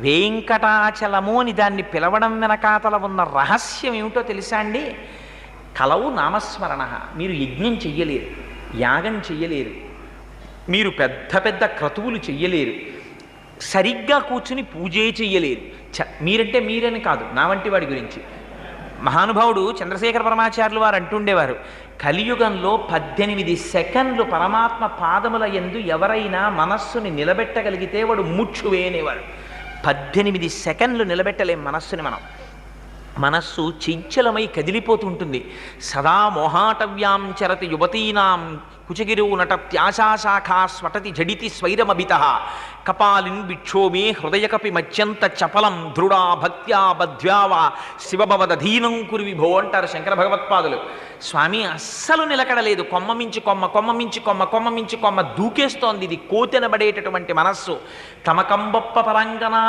వెంకటాచలము అని దాన్ని పిలవడం వెనకాతల ఉన్న రహస్యం ఏమిటో తెలుసా అండి? కలవు నామస్మరణ. మీరు యజ్ఞం చెయ్యలేరు, యాగం చెయ్యలేరు, మీరు పెద్ద పెద్ద క్రతువులు చెయ్యలేరు, సరిగ్గా కూర్చుని పూజే చెయ్యలేరు. మీరంటే మీరని కాదు, నా వంటి వాడి గురించి మహానుభావుడు చంద్రశేఖర పరమాచార్యులు వారు అంటుండేవారు, కలియుగంలో 18 సెకండ్లు పరమాత్మ పాదముల యందు ఎవరైనా మనస్సుని నిలబెట్టగలిగితే వాడు ముక్షువే అనేవారు. 18 సెకండ్లు నిలబెట్టలేం మనస్సుని మనం. మనస్సు చంచలమై కదిలిపోతుంటుంది. సదా మోహాటవ్యాం చరతి యువతీనాం కుచగిరో నటత్యాశాఖా స్వటతి జడితి స్వైరమభిత కపాలిన్ విక్షోమే హృదయకపి మత్యంత చపలం దృఢా భక్త్యా బధ్వ్యావా శివభవదధీనం కురు విభో అంటారు శంకర భగవత్పాదులు. స్వామి అస్సలు నిలకడలేదు, కొమ్మ మించి కొమ్మ, కొమ్మ మించి కొమ్మ, కొమ్మ మించి కొమ్మ దూకేస్తోంది. ఇది కోతెనబడేటటువంటి మనస్సు. తమకంబొప్ప పరంగనా